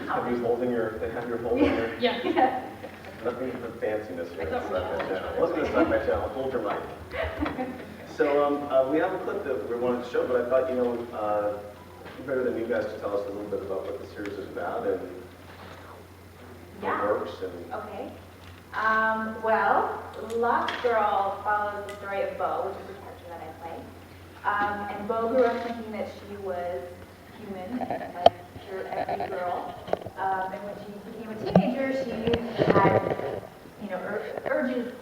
Have you holding your, you're holding your, Yeah. Yes. nothing for fanciness here. I thought we were Sci-Fi holding Channel. each Welcome to Sci-Fi Channel, hold your mic. So we have a clip that we wanted to show, but I thought, better than you guys to tell us a little bit about what the series is about and how it works. And Okay. Well, Lost Girl follows the story of Bo, which is the character that I play. And Bo grew up thinking that she was human, like every girl. And when she became a teenager, she had, urges,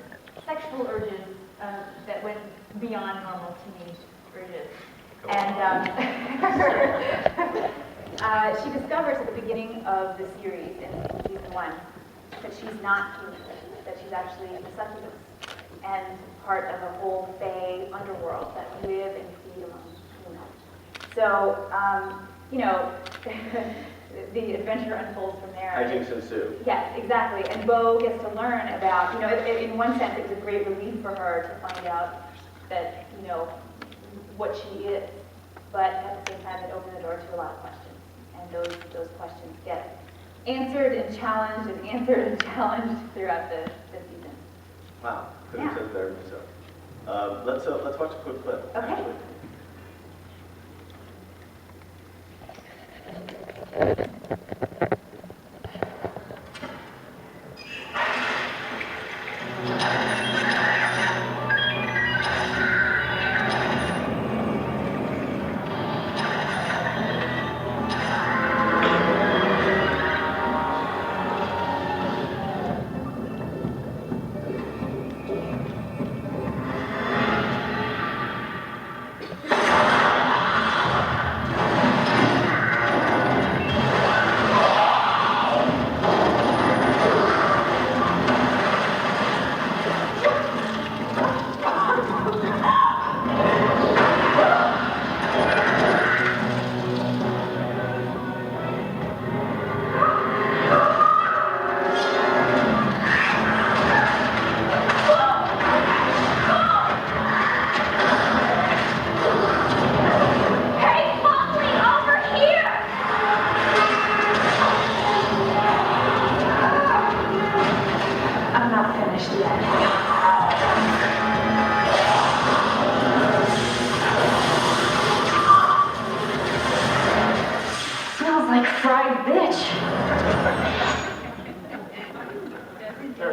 sexual urges that went beyond normal teenage urges. And she discovers at the beginning of the series, in season 1, that she's not human, that she's actually a succubus and part of a whole fae underworld that live and feed among humans. So, the adventure unfolds from there. hijinks ensue. Yes, exactly. And Bo gets to learn about, in one sense, it was a great relief for her to find out that, what she is. But at the same time, it opened the door to a lot of questions. And those questions get answered and challenged and answered and challenged throughout the season. Wow, couldn't have said better myself. Let's watch a quick clip. Okay. Actually.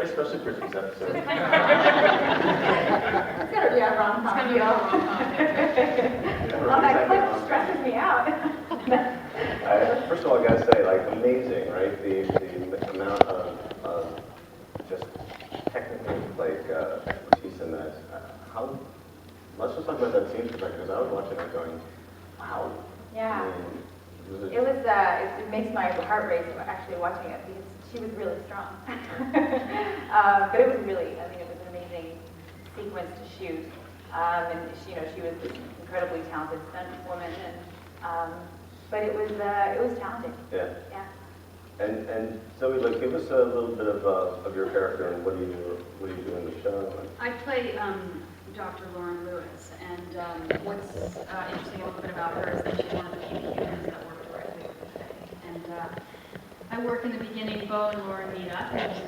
Especially for these episodes. It's gotta be a rom-com. It's gonna be a rom-com. Well, that clip stresses me out. First of all, I gotta say, amazing, right? The amount of just technical, expertise in that. Let's just talk about that scene for a second, because I was watching it going, wow. Yeah. It makes my heart race actually watching it, because she was really strong. But it was really, it was an amazing sequence to shoot. And she was this incredibly talented stunt woman, but it was challenging. Yeah. Yeah. And Zoie, give us a little bit of your character and what do you do in the show? I play Dr. Lauren Lewis, and what's interesting a little bit about her is that she's one of the few humans that work directly with the fae. And I work in the beginning. Bo and Lauren meet up, and there's a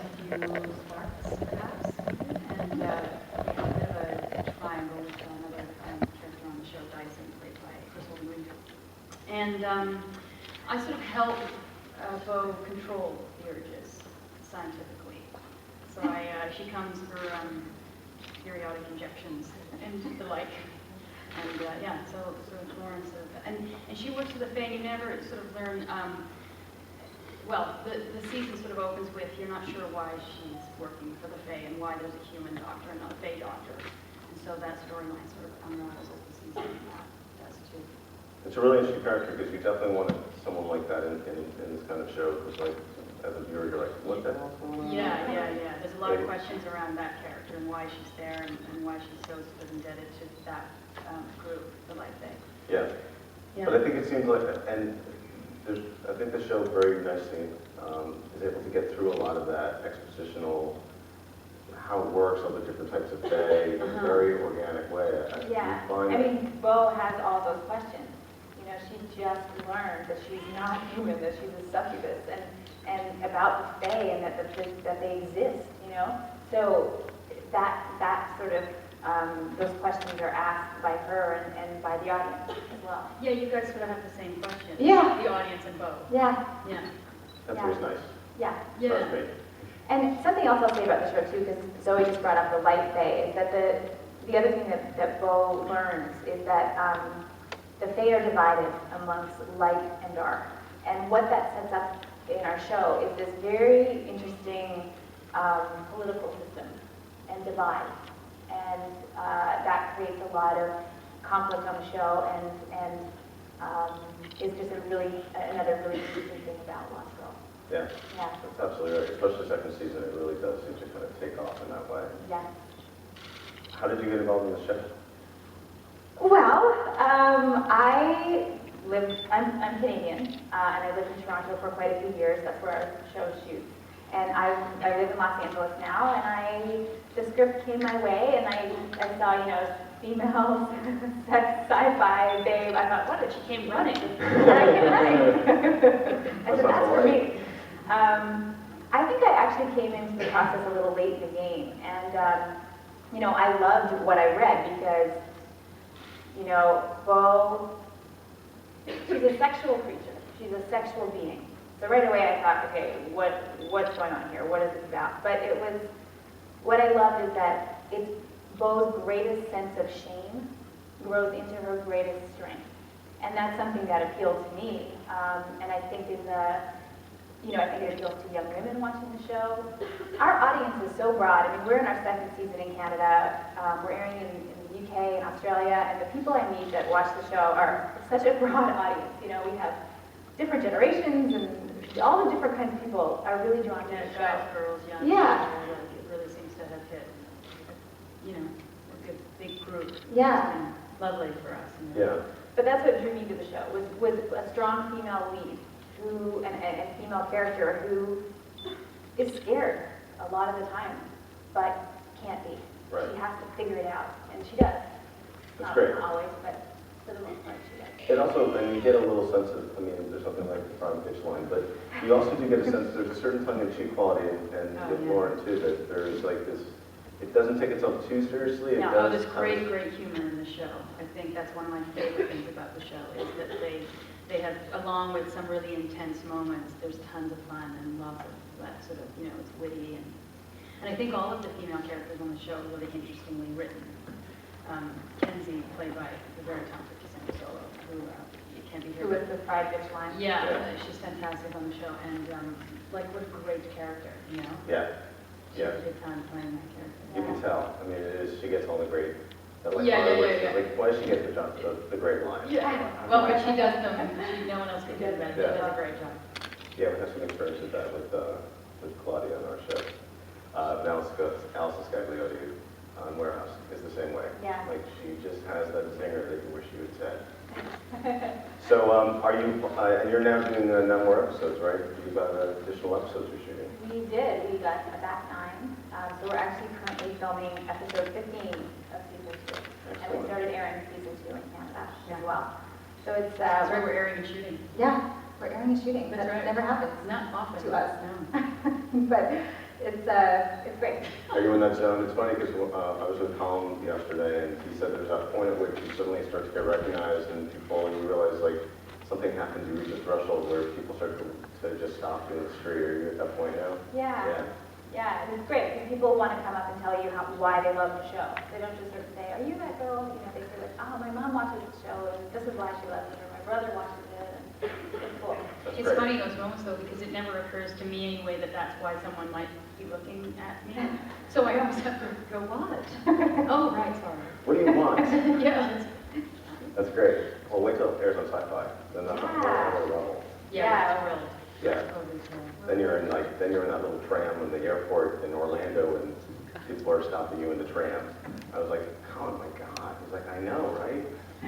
few sparks, perhaps, and a bit of a triangle with another character on the show, Dyson, played by Crystal Winter. And I sort of help Bo control the urges scientifically. So she comes for periodic injections and the like. And so Lauren and she works with the fae. You never sort of learn. Well, the season sort of opens with you're not sure why she's working for the fae and why there's a human doctor and not a fae doctor. And so that storyline sort of unravels as the season does too. It's a really interesting character because you definitely wanted someone like that in this kind of show. Because as a viewer, you're like, what the hell's going on? Yeah. There's a lot of questions around that character and why she's there and why she's so sort of indebted to that group, the Life Fae. Yeah. But I think it seems like, and I think the show very nicely is able to get through a lot of that expositional, how it works, all the different types of fae, in a very organic way. Bo has all those questions. she just learned that she's not human, that she's a succubus, and about the Fae, and that they exist, you know? So that sort of, those questions are asked by her and by the audience as well. Yeah, you guys sort of have the same questions. Yeah. The audience and Bo. Yeah, Yeah. That's Yeah. always nice. yeah. Yeah. Trust me. And something else I'll say about the show too, because Zoe just brought up the light Fae, is that the other thing that Bo learns is that the Fae are divided amongst light and dark. And what that sets up in our show is this very interesting political system and divide. And that creates a lot of conflict on the show and is just another really interesting thing about Lost Girl. Yeah, Yeah. that's absolutely right. Especially second season, it really does seem to kind of take off in that way. Yes. How did you get involved in the show? Well, I'm Canadian, and I lived in Toronto for quite a few years. That's where our show shoots. And I live in Los Angeles now, and the script came my way, and I saw, you know, female sex sci-fi babe. I thought, what? She came running. And I came running. I said, that's for me. I think I actually came into the process a little late in the game, and you know, I loved what I read because, you know, Bo, she's a sexual creature. She's a sexual being. So right away I thought, okay, what's going on here? What is this about? But what I loved is that it's Bo's greatest sense of shame grows into her greatest strength. And that's something that appealed to me. And I think I think it appeals to young women watching the show. Our audience is so broad. I mean, we're in our second season in Canada. We're airing in the UK and Australia, and the people I meet that watch the show are such a broad audience. You know, we have different generations, and all the different kinds of people are really drawn to the show. Guys, girls, young Yeah. people, like, it really seems to have hit, you know, a good big group. Yeah. It's been lovely for us. And Yeah. But that's what drew me to the show, was a strong female lead and female character who is scared a lot of the time, but can't be. Right. She has to figure it out, and she does. That's great. Not always, but for the most part, she does. It also, and you get a little sense of, I mean, there's something like the prime pitch line, but you also do get a sense, there's a certain tongue-in-cheek quality, and Oh, with yeah. Lauren too, that there's like this, it doesn't take itself too seriously. It No, does there's kind of- great humor in the show. I think that's one of my favorite things about the show, is that they have, along with some really intense moments, there's tons of fun and lots of that sort of, you know, it's witty. And I think all of the female characters on the show are really interestingly written. Kenzie, played by the very talented Cassandra Solo, who can't be here. Who was the fried bitch line? Yeah, Yeah. she's fantastic on the show, and like, what a great character, you know? Yeah, She yeah, had a good time playing that character. you can tell. I mean, it is, she gets all the great, that like, Yeah, like, why does she get the great lines? Yeah, well, but she does them, no one else can do that, she Yeah. does a great job. Yeah, we have some experience with that with Claudia on our show. Allison Scagliotti on Warehouse is the same way. Yeah. Like, she just has that zinger that you wish you had said. So, are you, and you're now doing 9 more episodes, right? You've got additional episodes you're shooting. We did. We got back 9. So we're actually currently filming episode 15 of season 2. And we Excellent. started airing season 2 in Canada Yeah. as well. So it's, That's right, we're airing and shooting. yeah, we're airing and shooting. That's That right. never happens. Not often. To us. No. But it's great. Are you in that zone? It's funny because I was with Colin yesterday, and he said there's that point at which you suddenly start to get recognized, and you realize like something happens, you reach a threshold where people start to just stop you in the street. Are you at that point now? Yeah. Yeah, and it's great because people want to come up and tell you why they love the show. They don't just sort of say, "Are you that girl?" You know, they say like, "Oh, my mom watches the show, and this is why she loves it," or "My brother watches it," and it's cool. That's It's great. funny those moments though, because it never occurs to me anyway that that's why someone might be looking at me. So I always have to go, what? Oh, right, sorry. What do you want? Yeah. That's great. Well, wait till it airs on Syfy. Then that's a whole Yeah. other level. Yeah, it's thrilled. Yeah. Totally thrilled. Then you're in that little tram in the airport in Orlando, and people are stopping you in the tram. I was like, oh my God. He's like, I know, right? I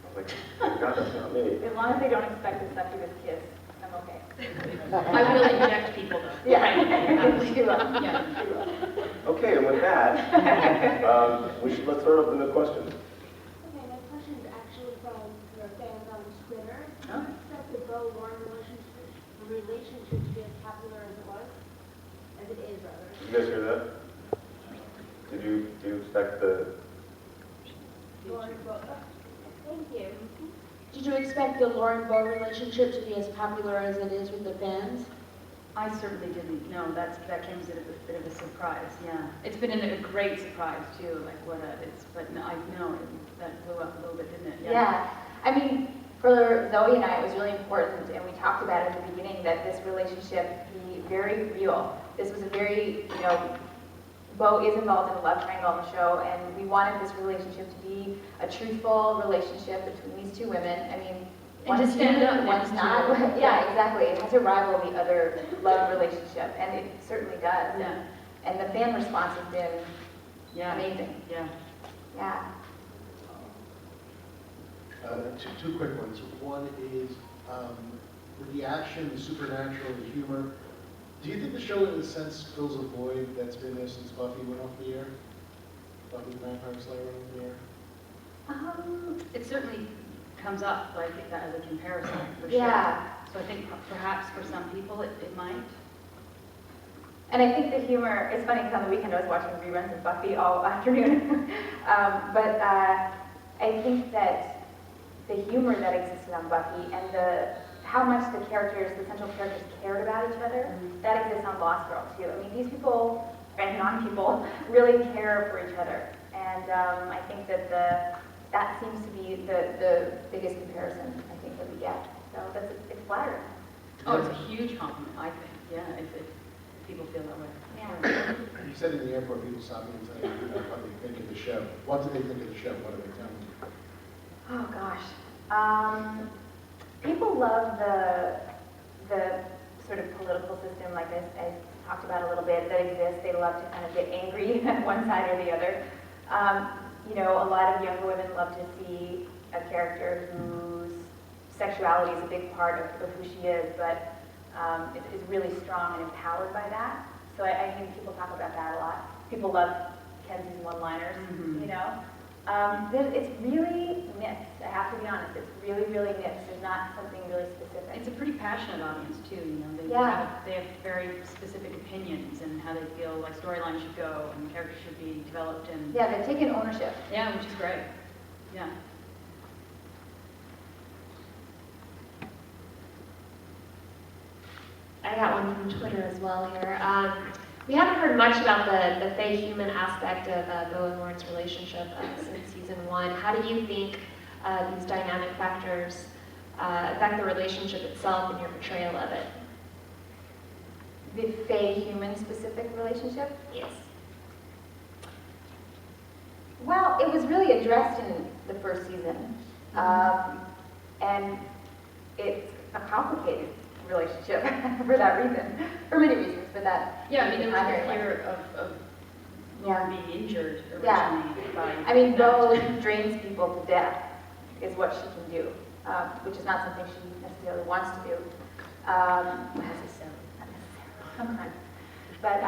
was like, thank God that's not me. As long as they don't expect a succubus kiss, I'm okay. I will inject people though. Yeah. Right. She will. Yeah. She will. Okay, and with that, let's start up the new questions. Okay, my question is actually from your fans on Twitter. Did you guys hear that? Do you expect the? Thank you. Did you expect the Lauren-Bo relationship to be as popular as it is with the fans? I certainly didn't. No, that came as a bit of a surprise. Yeah, it's been a great surprise too. Like what it's, but no, I know that blew up a little bit, didn't it? Yeah. I mean, for Zoe and I, it was really important, and we talked about it at the beginning, that this relationship be very real. This was a very, Bo is involved in a love triangle on the show, and we wanted this relationship to be a truthful relationship between these two women. I mean, And one's to stand human, up one's next not. to it. Yeah, exactly. It has to rival the other love relationship, and it certainly does. Yeah. And the fan response has been Yeah. amazing. Yeah. Yeah. Two quick ones. One is, with the action, the supernatural, the humor, do you think the show in a sense fills a void that's been there since Buffy went off the air? Buffy the Vampire Slayer went off the air? It certainly comes up like that as a comparison for sure. Yeah. So I think perhaps for some people it might. And I think the humor, it's funny because on the weekend I was watching reruns of Buffy all afternoon. But I think that the humor that existed on Buffy and how much the central characters cared about each other, that exists on Lost Girl too. I mean, these people and non-people really care for each other. And I think that that seems to be the biggest comparison, I think, that we get. So it's flattering. Oh, it's a huge compliment, I think. Yeah, if people feel that way. Yeah. You said in the airport, people stop me and tell you what they think of the show. What do they think of the show? What do they tell you? Oh gosh. People love the sort of political system, like I talked about a little bit, that exists. They love to kind of get angry at one side or the other. A lot of younger women love to see a character whose sexuality is a big part of who she is, but is really strong and empowered by that. So I think people talk about that a lot. People love Kenzie's one-liners, It's really mixed, I have to be honest. It's really, really mixed. There's not something really specific. It's a pretty passionate audience too, They have very specific opinions and how they feel like storylines should go and characters should be developed and Yeah, they've taken ownership. yeah, which is great. Yeah. I got one from Twitter as well here. We haven't heard much about the Fae human aspect of Bo and Lauren's relationship since season 1. How do you think these dynamic factors affect the relationship itself and your portrayal of it? The Fae-human specific relationship? Yes. Well, it was really addressed in the first season. And it's a complicated relationship for that reason, for many reasons, but that. Yeah, I mean, there was primary the one. fear of Lauren being injured originally Yeah. by. I mean, Bo drains people to death is what she can do, which is not something she necessarily wants to do. Necessarily. Not necessarily, sometimes. But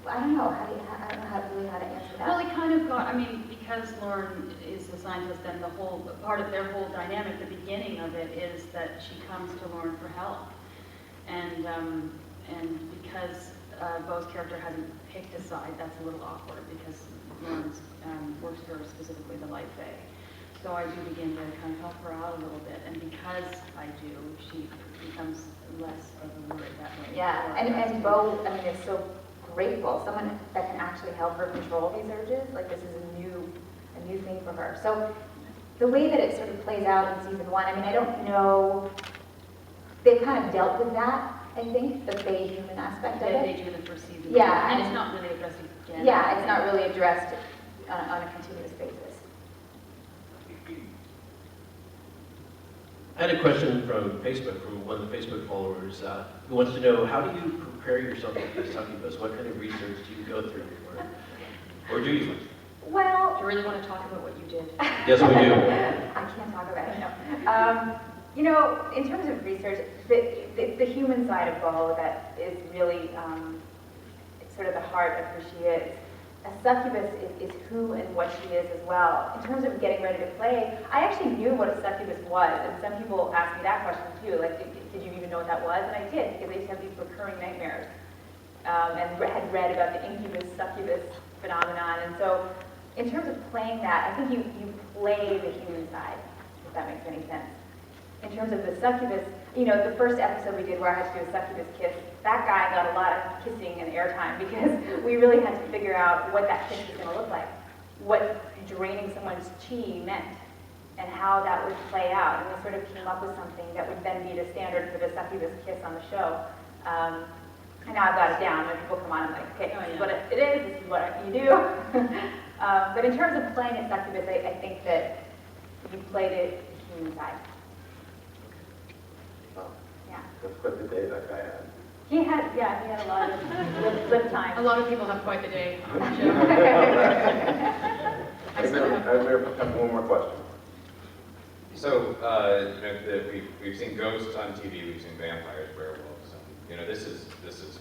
I don't know. I don't know how to answer that. Well, it kind of got, I mean, because Lauren is a scientist, and the whole, part of their whole dynamic, the beginning of it is that she comes to Lauren for help. And because Bo's character hasn't picked a side, that's a little awkward because Lauren's works for specifically the Light Fae. So I do begin to kind of help her out a little bit, and because I do, she becomes less of a worry that way. Yeah, and Bo, I mean, is so grateful. Someone that can actually help her control these urges. Like, this is a new thing for her. So the way that it sort of plays out in season 1, I mean, I don't know. They've kind of dealt with that, I think, the Fae human aspect of They it. do in the first season. Yeah, And and- it's not really addressed again. Yeah, it's not really addressed on a continuous basis. I had a question from Facebook, from one of the Facebook followers, who wants to know, how do you prepare yourself for these succubus? What kind of research do you go through? Or do you? Well, Do you really want to talk about what you did? Yes, we do. I can't talk about it, no. In terms of research, the human side of Bo that is really sort of the heart of who she is. A succubus is who and what she is as well. In terms of getting ready to play, I actually knew what a succubus was, and some people asked me that question too, like, did you even know what that was? And I did, because I used to have these recurring nightmares. and had read about the incubus, succubus phenomenon. And so in terms of playing that, I think you play the human side, if that makes any sense. In terms of the succubus, you know, the first episode we did where I had to do a succubus kiss, that guy got a lot of kissing and airtime because we really had to figure out what that kiss was going to look like, what draining someone's chi meant, and how that would play out. And we sort of came up with something that would then be the standard for the succubus kiss on the show. And now I've got it down. When people come on, I'm like, okay, this is what it is, this is what you do. But in terms of playing at succubus, I think that you played it the human side. Wow, Yeah. that's quite the day that guy had. He had a lot of lip time. A lot of people have quite the day on the I show. have one more question. So, you know, we've seen ghosts on TV, we've seen vampires, werewolves, and you know, this is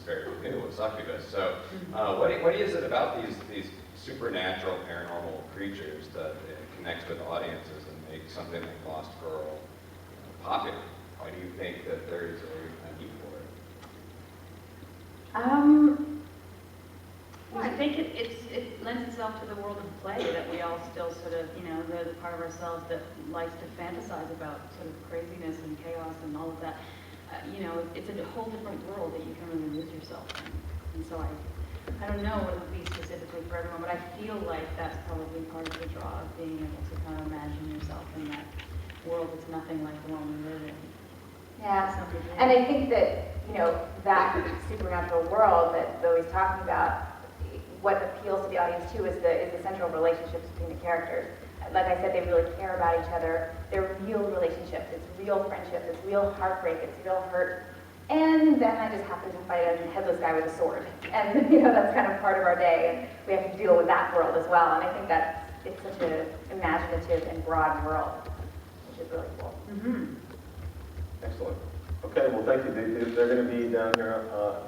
very new with succubus. So, what is it about these supernatural, paranormal creatures that connects with audiences and makes something like Lost Girl popular? Why do you think that there is a need for it? Well, I think it lends itself to the world of play that we all still sort of, you know, the part of ourselves that likes to fantasize about sort of craziness and chaos and all of that. You know, it's a whole different world that you can really lose yourself in. And so I don't know what it would be specifically for everyone, but I feel like that's probably part of the draw of being able to kind of imagine yourself in that world that's nothing like the one we live in. Yeah, and I think that, you know, that supernatural world that Zoe's talking about, what appeals to the audience too is the central relationships between the characters. Like I said, they really care about each other. They're real relationships. It's real friendship. It's real heartbreak. It's real hurt. And then I just happen to fight a headless guy with a sword. And, you know, that's kind of part of our day. And we have to deal with that world as well. And I think it's such an imaginative and broad world, which is really cool. Mm-hmm. Excellent. Okay, well, thank you. They're going to be down here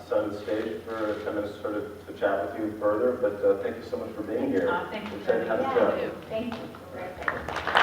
side of the stage for 10 minutes sort of to chat with you further, but thank you so much for being here. Thank you. We're excited to have you. Thank you. We're excited.